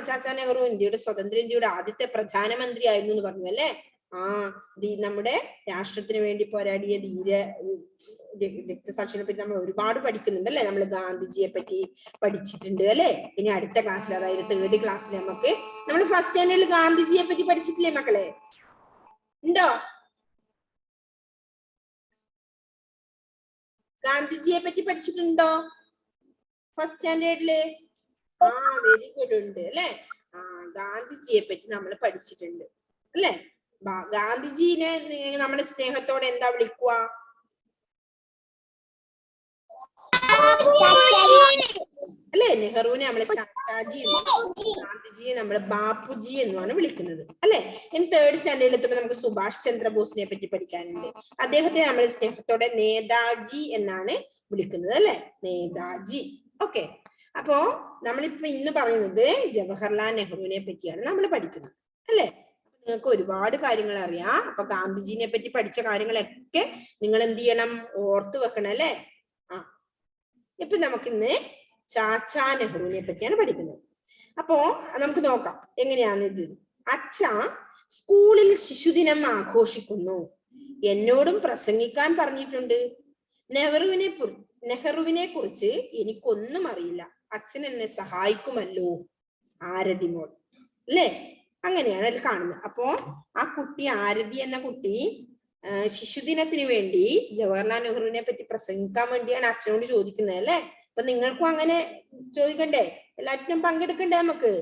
ചാച്ചാ നെഹ്റു ഇന്ത്യയുടെ സ്വതന്ത്ര ഇന്ത്യയുടെ ആദ്യത്തെ പ്രധാനമന്ത്രി ആയിരുന്നു എന്ന് പറഞ്ഞു അല്ലെ? നമ്മുടെ രാഷ്ട്രത്തിന് വേണ്ടി പോരാടിയ രക്തസാക്ഷികളെ പറ്റി നമ്മൾ ഒരുപാട് പഠിക്കുന്നുണ്ട് അല്ലെ? നമ്മൾ ഗാന്ധിജിയെ പറ്റി പഠിച്ചിട്ടുണ്ട് അല്ലെ? ഇനി അടുത്ത ക്ലാസ്സിൽ, അതായത് 3rd ക്ലാസ്സിൽ നമ്മൾ ഫസ്റ്റ് സ്റ്റാൻഡേർഡിൽ ഗാന്ധിജിയെ പറ്റി പഠിച്ചിട്ടില്ലേ മക്കളെ? ഉണ്ടോ? ഗാന്ധിജിയെ പറ്റി പഠിച്ചിട്ടുണ്ടോ ഫസ്റ്റ് സ്റ്റാൻഡേർഡില്? വെരി ഗുഡ്, ഉണ്ട് അല്ലെ? ഗാന്ധിജിയെ പറ്റി നമ്മൾ പഠിച്ചിട്ടുണ്ട് അല്ലെ? ഗാന്ധിജീനെ നമ്മുടെ സ്നേഹത്തോടെ എന്താ വിളിക്കുക? അല്ലെ? നെഹ്റുവിനെ നമ്മളെ ചാച്ചാജി എന്നും ഗാന്ധിജിയെ നമ്മള് ബാപ്പുജി എന്നുമാണ് വിളിക്കുന്നത് അല്ലെ? ഇനി 3rd സ്റ്റാൻഡേർഡിൽ എത്തുമ്പോൾ നമുക്ക് സുഭാഷ് ചന്ദ്രബോസിനെ പറ്റി പഠിക്കാനുണ്ട്. അദ്ദേഹത്തെ നമ്മൾ സ്നേഹത്തോടെ നേതാജി എന്നാണ് വിളിക്കുന്നത് അല്ലെ? നേതാജി. ഓക്കെ, അപ്പോ നമ്മളിപ്പോ ഇന്ന് പറയുന്നത് ജവഹർലാൽ നെഹ്റുവിനെ പറ്റിയാണ് നമ്മൾ പഠിക്കുന്നത് അല്ലെ? നിങ്ങൾക്ക് ഒരുപാട് കാര്യങ്ങൾ അറിയാം. അപ്പൊ ഗാന്ധിജിനെ പറ്റി പഠിച്ച കാര്യങ്ങളൊക്കെ നിങ്ങൾ എന്ത് ചെയ്യണം? ഓർത്തു വെക്കണം അല്ലെ? ഇപ്പൊ നമുക്കിന്ന് ചാച്ചാ നെഹ്റുവിനെ പറ്റിയാണ് പഠിക്കുന്നത്. അപ്പോ നമുക്ക് നോക്കാം എങ്ങനെയാണ് ഇത്. അച്ഛാ, സ്കൂളിൽ ശിശുദിനം ആഘോഷിക്കുന്നു. എന്നോടും പ്രസംഗിക്കാൻ പറഞ്ഞിട്ടുണ്ട്. നെഹ്റുവിനെ കുറിച്ച് എനിക്കൊന്നും അറിയില്ല. അച്ഛൻ എന്നെ സഹായിക്കുമല്ലോ. ആരതി മോൾ അല്ലേ? അങ്ങനെയാണ് അതിൽ കാണുന്നത്. അപ്പോ ആ കുട്ടി, ആരതി എന്ന കുട്ടി, ശിശുദിനത്തിന് വേണ്ടി ജവഹർലാൽ നെഹ്റുവിനെ പറ്റി പ്രസംഗിക്കാൻ വേണ്ടിയാണ് അച്ഛനോട് ചോദിക്കുന്നത് അല്ലെ? അപ്പൊ നിങ്ങൾക്കും അങ്ങനെ ചോദിക്കണ്ടേ? എല്ലാറ്റിനും പങ്കെടുക്കണ്ടേ നമുക്ക്?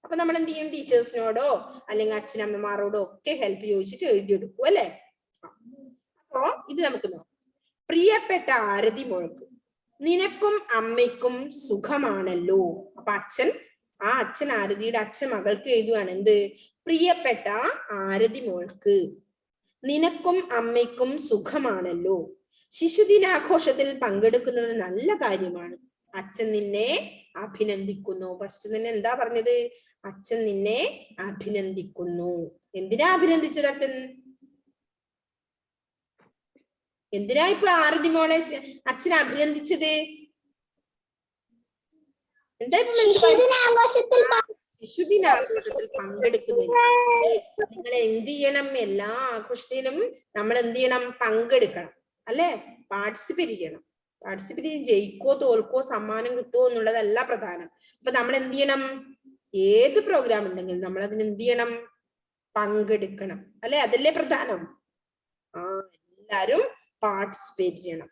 അപ്പൊ നമ്മൾ എന്ത് ചെയ്യും? ടീച്ചേഴ്സിനോടോ അല്ലെങ്കിൽ അച്ഛനമ്മമാരോടോ ഒക്കെ ഹെൽപ്പ് ചോദിച്ചിട്ട് എഴുതിയെടുക്കും അല്ലെ? അപ്പോ ഇത് നമുക്ക് നോക്കാം. പ്രിയപ്പെട്ട ആരതി മോൾക്ക്, നിനക്കും അമ്മയ്ക്കും സുഖമാണല്ലോ. അപ്പൊ അച്ഛൻ ആരതിയുടെ അച്ഛൻ മകൾക്ക് എഴുതുകയാണ് എന്ത്? പ്രിയപ്പെട്ട ആരതി മോൾക്ക്, നിനക്കും അമ്മയ്ക്കും സുഖമാണല്ലോ. ശിശുദിനാഘോഷത്തിൽ പങ്കെടുക്കുന്നത് നല്ല കാര്യമാണ്. അച്ഛൻ നിന്നെ അഭിനന്ദിക്കുന്നു. ഫസ്റ്റ് തന്നെ എന്താ പറഞ്ഞത്? അച്ഛൻ നിന്നെ അഭിനന്ദിക്കുന്നു. എന്തിനാ അഭിനന്ദിച്ചത് അച്ഛൻ? എന്തിനാ ഇപ്പൊ ആരതി മോളെ അച്ഛൻ അഭിനന്ദിച്ചത്? എന്താ ശിശുദിനാഘോഷത്തിൽ പങ്കെടുക്കുന്നില്ല. നിങ്ങൾ എന്ത് ചെയ്യണം? എല്ലാ ആഘോഷത്തിലും നമ്മൾ എന്ത് ചെയ്യണം? പങ്കെടുക്കണം അല്ലെ? പാർട്ടിസിപ്പേറ്റ് ചെയ്യണം. പാർട്ടിസിപ്പേറ്റ് ജയിക്കോ തോൽക്കോ സമ്മാനം കിട്ടുമോ എന്നുള്ളതല്ല പ്രധാനം. അപ്പൊ നമ്മൾ എന്ത് ചെയ്യണം? ഏത് പ്രോഗ്രാം ഉണ്ടെങ്കിലും നമ്മൾ അതിന് എന്ത് ചെയ്യണം? പങ്കെടുക്കണം അല്ലെ? അതല്ലേ പ്രധാനം. എല്ലാരും പാർട്ടിസിപ്പേറ്റ് ചെയ്യണം.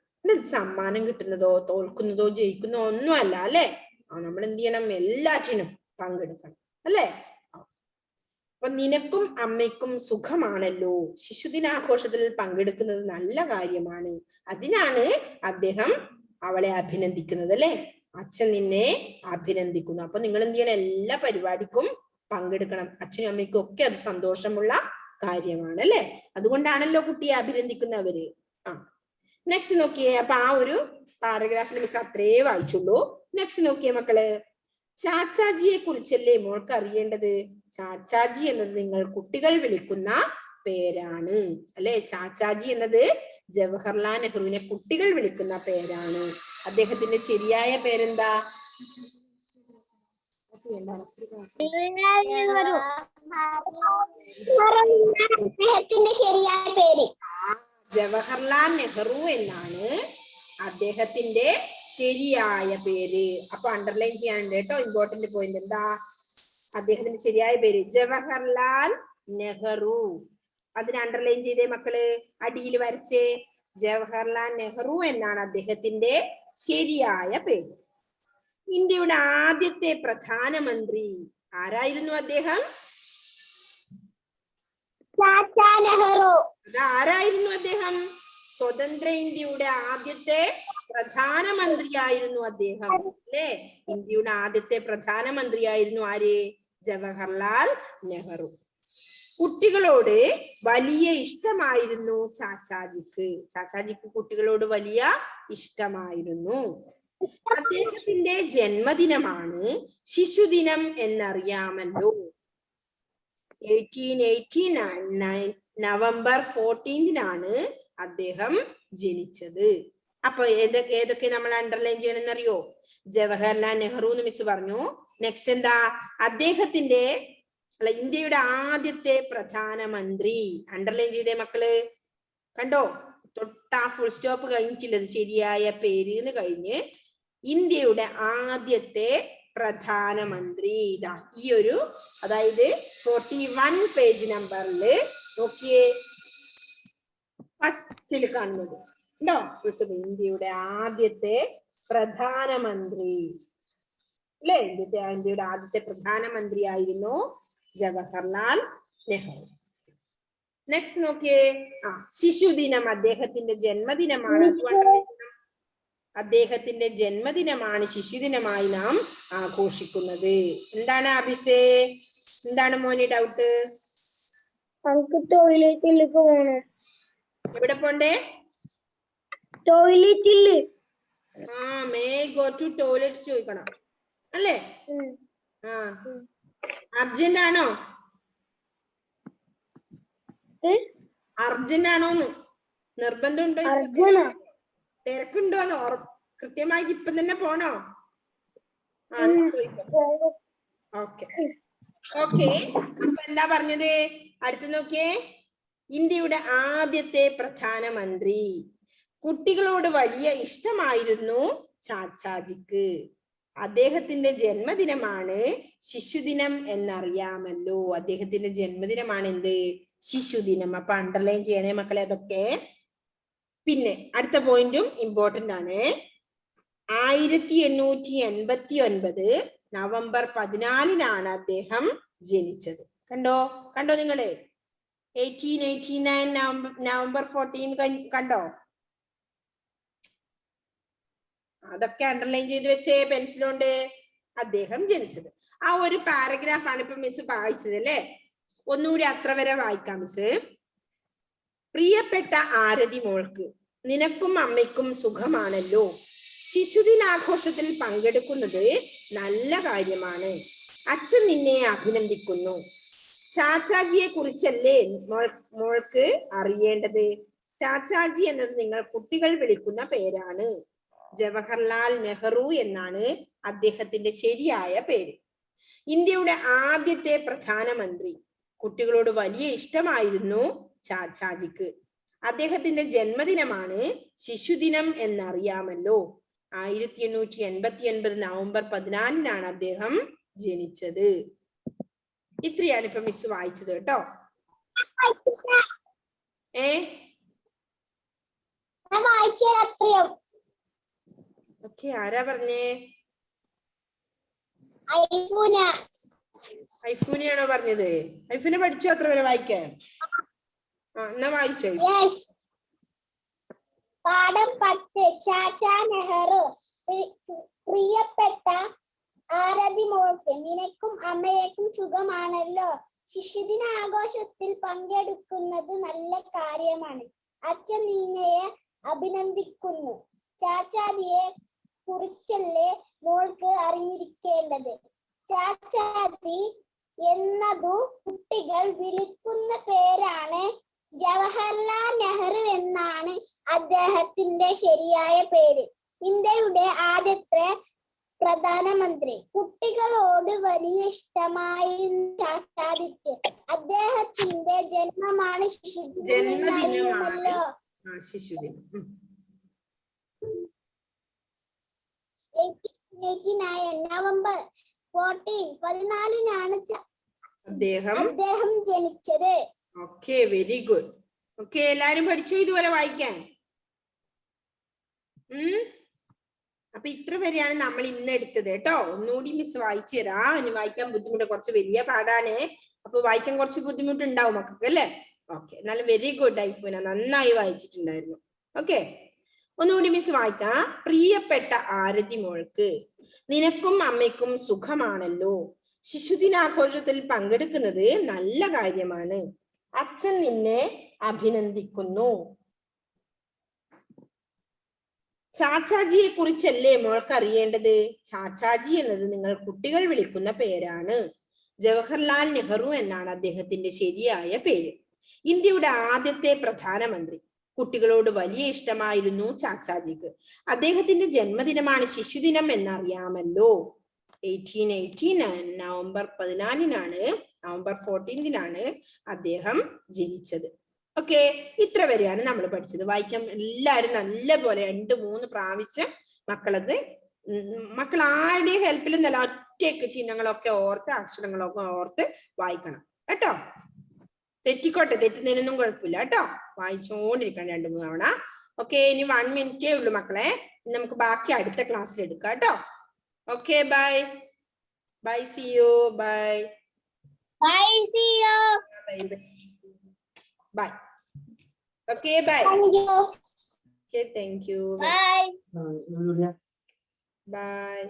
സമ്മാനം കിട്ടുന്നതോ തോൽക്കുന്നതോ ജയിക്കുന്നതോ ഒന്നും അല്ല അല്ലെ? നമ്മൾ എന്ത് ചെയ്യണം? എല്ലാറ്റിനും പങ്കെടുക്കണം അല്ലെ? അപ്പൊ നിനക്കും അമ്മയ്ക്കും സുഖമാണല്ലോ. ശിശുദിനാഘോഷത്തിൽ പങ്കെടുക്കുന്നത് നല്ല കാര്യമാണ്. അതിനാണ് അദ്ദേഹം അവളെ അഭിനന്ദിക്കുന്നത് അല്ലെ? അച്ഛൻ നിന്നെ അഭിനന്ദിക്കുന്നു. അപ്പൊ നിങ്ങൾ എന്ത് ചെയ്യണം? എല്ലാ പരിപാടിക്കും പങ്കെടുക്കണം. അച്ഛനും അമ്മയ്ക്കും ഒക്കെ അത് സന്തോഷമുള്ള കാര്യമാണ് അല്ലെ? അതുകൊണ്ടാണല്ലോ കുട്ടിയെ അഭിനന്ദിക്കുന്നവര്. നെക്സ്റ്റ് നോക്കിയേ. അപ്പൊ ആ ഒരു പാരഗ്രാഫിൽ മിസ് അത്രേ വായിച്ചുള്ളൂ. നെക്സ്റ്റ് നോക്കിയേ മക്കള്. ചാച്ചാജിയെ കുറിച്ചല്ലേ മോൾക്ക് അറിയേണ്ടത്? ചാച്ചാജി എന്നത് നിങ്ങൾ കുട്ടികൾ വിളിക്കുന്ന പേരാണ് അല്ലെ? ചാച്ചാജി എന്നത് ജവഹർലാൽ നെഹ്റുവിനെ കുട്ടികൾ വിളിക്കുന്ന പേരാണ്. അദ്ദേഹത്തിന്റെ ശരിയായ പേരെന്താ? അദ്ദേഹത്തിന്റെ ശരിയായ പേര്. ജവഹർലാൽ നെഹ്റു എന്നാണ് അദ്ദേഹത്തിന്റെ ശരിയായ പേര്. അപ്പൊ അണ്ടർലൈൻ ചെയ്യാനുണ്ട് കേട്ടോ. ഇമ്പോർട്ടന്റ് പോയിന്റ് എന്താ? അദ്ദേഹത്തിന്റെ ശരിയായ പേര് ജവഹർലാൽ നെഹ്റു. അതിന് അണ്ടർലൈൻ ചെയ്തേ മക്കള്, അടിയിൽ വരച്ചേ. ജവഹർലാൽ നെഹ്റു എന്നാണ് അദ്ദേഹത്തിന്റെ ശരിയായ പേര്. ഇന്ത്യയുടെ ആദ്യത്തെ പ്രധാനമന്ത്രി ആരായിരുന്നു അദ്ദേഹം? ചാച്ചാ നെഹ്റു. ആരായിരുന്നു അദ്ദേഹം? സ്വതന്ത്ര ഇന്ത്യയുടെ ആദ്യത്തെ പ്രധാനമന്ത്രിയായിരുന്നു അദ്ദേഹം, അല്ലേ? ഇന്ത്യയുടെ ആദ്യത്തെ പ്രധാനമന്ത്രിയായിരുന്നു ആര്? ജവഹർലാൽ നെഹ്റു. കുട്ടികളോട് വലിയ ഇഷ്ടമായിരുന്നു ചാച്ചാജിക്ക്. ചാച്ചാജിക്ക് കുട്ടികളോട് വലിയ ഇഷ്ടമായിരുന്നു. അദ്ദേഹത്തിന്റെ ജന്മദിനമാണ് ശിശുദിനം എന്നറിയാമല്ലോ. 1889 നവംബർ 14 അദ്ദേഹം ജനിച്ചത്. അപ്പൊ ഏതൊക്കെ നമ്മൾ അണ്ടർലൈൻ ചെയ്യണമെന്ന് അറിയോ? ജവഹർലാൽ നെഹ്റു എന്ന് മിസ് പറഞ്ഞു. നെക്സ്റ്റ് എന്താ? അദ്ദേഹത്തിന്റെ ഇന്ത്യയുടെ ആദ്യത്തെ പ്രധാനമന്ത്രി. അണ്ടർലൈൻ ചെയ്തേ മക്കള്. കണ്ടോ? തൊട്ടാ ഫുൾ സ്റ്റോപ്പ് കഴിഞ്ഞിട്ടുള്ളത് ശരിയായ പേര് എന്ന് കഴിഞ്ഞ് ഇന്ത്യയുടെ ആദ്യത്തെ പ്രധാനമന്ത്രി. ഇതാ ഈ ഒരു, അതായത് 41 പേജ് നമ്പറിൽ നോക്കിയേ, ഫസ്റ്റിൽ കാണുന്നത് ഉണ്ടോ? ഇന്ത്യയുടെ ആദ്യത്തെ പ്രധാനമന്ത്രി, അല്ലേ? ഇന്ത്യയുടെ ആദ്യത്തെ പ്രധാനമന്ത്രി ആയിരുന്നു ജവഹർലാൽ നെഹ്റു. നെക്സ്റ്റ് നോക്കിയേ, ശിശുദിനം അദ്ദേഹത്തിന്റെ ജന്മദിനമാണ്. അദ്ദേഹത്തിന്റെ ജന്മദിനമാണ് ശിശുദിനമായി നാം ആഘോഷിക്കുന്നത്. എന്താണ് അഭിഷേ? എന്താണ് മോനെ ഡൗട്ട്? ടോയ്ലറ്റിലേക്ക് പോണം. എവിടെ പോണ്ടേ? ടോയ്ലറ്റില്. മേ ഗോ ടു ടോയ്ലറ്റ് ചോദിക്കണം, അല്ലേ? അർജന്റ് ആണോ? അർജന്റ് ആണോന്ന്? നിർബന്ധമുണ്ടോ? തിരക്കുണ്ടോന്ന്? കൃത്യമായിട്ട് ഇപ്പം തന്നെ പോണോ? Okay okay. അപ്പൊ എന്താ പറഞ്ഞത്? അടുത്ത് നോക്കിയേ. ഇന്ത്യയുടെ ആദ്യത്തെ പ്രധാനമന്ത്രി. കുട്ടികളോട് വലിയ ഇഷ്ടമായിരുന്നു ചാച്ചാജിക്ക്. അദ്ദേഹത്തിന്റെ ജന്മദിനമാണ് ശിശുദിനം എന്നറിയാമല്ലോ. അദ്ദേഹത്തിന്റെ ജന്മദിനമാണ് എന്ത്? ശിശുദിനം. അപ്പൊ അണ്ടർലൈൻ ചെയ്യണേ മക്കളെ അതൊക്കെ. പിന്നെ അടുത്ത പോയിന്റും ഇമ്പോർട്ടന്റ് ആണ്. 1889 നവംബർ 14 അദ്ദേഹം ജനിച്ചത്. കണ്ടോ നിങ്ങള്? 1889 നവംബർ 14 കണ്ടോ? അതൊക്കെ അണ്ടർലൈൻ ചെയ്ത് വെച്ചേ പെൻസിലുണ്ട്. അദ്ദേഹം ജനിച്ചത്. ആ ഒരു പാരഗ്രാഫ് ആണ് ഇപ്പൊ മിസ് വായിച്ചത്, അല്ലേ? ഒന്നുകൂടി അത്ര വരെ വായിക്കാം മിസ്. പ്രിയപ്പെട്ട ആരതി മോൾക്ക്, നിനക്കും അമ്മയ്ക്കും സുഖമാണല്ലോ. ശിശുദിനാഘോഷത്തിൽ പങ്കെടുക്കുന്നത് നല്ല കാര്യമാണ്. അച്ഛൻ നിന്നെ അഭിനന്ദിക്കുന്നു. ചാച്ചാജിയെ കുറിച്ചല്ലേ മോൾക്ക് അറിയേണ്ടത്? ചാച്ചാജി എന്നത് നിങ്ങൾ കുട്ടികൾ വിളിക്കുന്ന പേരാണ്. ജവഹർലാൽ നെഹ്റു എന്നാണ് അദ്ദേഹത്തിന്റെ ശരിയായ പേര്. ഇന്ത്യയുടെ ആദ്യത്തെ പ്രധാനമന്ത്രി. കുട്ടികളോട് വലിയ ഇഷ്ടമായിരുന്നു ചാച്ചാജിക്ക്. അദ്ദേഹത്തിന്റെ ജന്മദിനമാണ് ശിശുദിനം എന്നറിയാമല്ലോ. 1889 നവംബർ 14 അദ്ദേഹം ജനിച്ചത്. ഇത്രയാണ് ഇപ്പൊ മിസ് വായിച്ചത് കേട്ടോ. ഓക്കെ, ആരാ പറഞ്ഞേ? ഐഫൂനെയാണോ പറഞ്ഞത്? ഐഫൂനെ പഠിച്ചോ അത്ര വരെ വായിക്കാൻ? എന്നാ വായിച്ചോ. പാഠം 10. ചാച്ചാ നെഹ്റു. പ്രിയപ്പെട്ട ആരതി മോൾക്ക്, നിനക്കും അമ്മയ്ക്കും സുഖമാണല്ലോ. ശിശുദിനാഘോഷത്തിൽ പങ്കെടുക്കുന്നത് നല്ല കാര്യമാണ്. അച്ഛൻ നിന്നെ അഭിനന്ദിക്കുന്നു. ചാച്ചാജിയെ കുറിച്ചല്ലേ മോൾക്ക് അറിഞ്ഞിരിക്കേണ്ടത്? ചാച്ചാജി എന്നതു കുട്ടികൾ വിളിക്കുന്ന പേരാണ്. ജവഹർലാൽ നെഹ്റു എന്നാണ് അദ്ദേഹത്തിന്റെ ശരിയായ പേര്. ഇന്ത്യയുടെ ആദ്യത്തെ പ്രധാനമന്ത്രി. കുട്ടികളോട് വലിയ ഇഷ്ടമായിരുന്നു ചാച്ചാജിക്ക്. അദ്ദേഹത്തിന്റെ ജന്മമാണ് ശിശുദിനം എന്നറിയുമല്ലോ. ശിശുദിനം 1889 നവംബർ 14 അദ്ദേഹം ജനിച്ചത്. Okay, very good. ഓക്കെ, എല്ലാരും പഠിച്ചോ ഇതുപോലെ വായിക്കാൻ? അപ്പൊ ഇത്ര വരെയാണ് നമ്മൾ ഇന്ന് എടുത്തത് കേട്ടോ. ഒന്നുകൂടി മിസ് വായിച്ചു തരാം. ഇനി വായിക്കാൻ ബുദ്ധിമുട്ട്, കുറച്ച് വലിയ പാടാണ്. അപ്പൊ വായിക്കാൻ കുറച്ച് ബുദ്ധിമുട്ടുണ്ടാവും മക്കൾക്ക് അല്ലേ? ഓക്കെ, എന്നാലും വെരി ഗുഡ് ഐഫുന, നന്നായി വായിച്ചിട്ടുണ്ടായിരുന്നു. ഓക്കെ, ഒന്നുകൂടി മിസ് വായിക്കാം. പ്രിയപ്പെട്ട ആരതി മോൾക്ക്, നിനക്കും അമ്മയ്ക്കും സുഖമാണല്ലോ. ശിശുദിനാഘോഷത്തിൽ പങ്കെടുക്കുന്നത് നല്ല കാര്യമാണ്. അച്ഛൻ നിന്നെ അഭിനന്ദിക്കുന്നു. ചാച്ചാജിയെ കുറിച്ചല്ലേ മോൾക്ക് അറിയേണ്ടത്? ചാച്ചാജി എന്നത് നിങ്ങൾ കുട്ടികൾ വിളിക്കുന്ന പേരാണ്. ജവഹർലാൽ നെഹ്റു എന്നാണ് അദ്ദേഹത്തിന്റെ ശരിയായ പേര്. ഇന്ത്യയുടെ ആദ്യത്തെ പ്രധാനമന്ത്രി. കുട്ടികളോട് വലിയ ഇഷ്ടമായിരുന്നു ചാച്ചാജിക്ക്. അദ്ദേഹത്തിന്റെ ജന്മദിനമാണ് ശിശുദിനം എന്നറിയാമല്ലോ. 1889 നവംബർ 14 അദ്ദേഹം ജനിച്ചത്. ഓക്കെ, ഇത്ര വരെയാണ് നമ്മൾ പഠിച്ചത്. വായിക്കാൻ എല്ലാവരും നല്ലപോലെ 2-3 പ്രാവശ്യം മക്കൾ ആരുടെയും ഹെൽപ്പിലും നല്ല ഒറ്റയ്ക്ക് ചിഹ്നങ്ങളൊക്കെ ഓർത്ത് അക്ഷരങ്ങളൊക്കെ ഓർത്ത് വായിക്കണം കേട്ടോ. തെറ്റിക്കോട്ടെ, തെറ്റുന്നതിനൊന്നും കുഴപ്പമില്ല കേട്ടോ. വായിച്ചോണ്ടിരിക്കണം 2-3 തവണ. ഓക്കെ, ഇനി 1 മിനിറ്റേ ഉള്ളൂ മക്കളെ. നമുക്ക് ബാക്കി അടുത്ത ക്ലാസ്സിൽ എടുക്കാം കേട്ടോ. Okay, bye bye, see you, bye bye, see you, bye. Okay, bye. Thank you. Okay, thank you. Bye. By.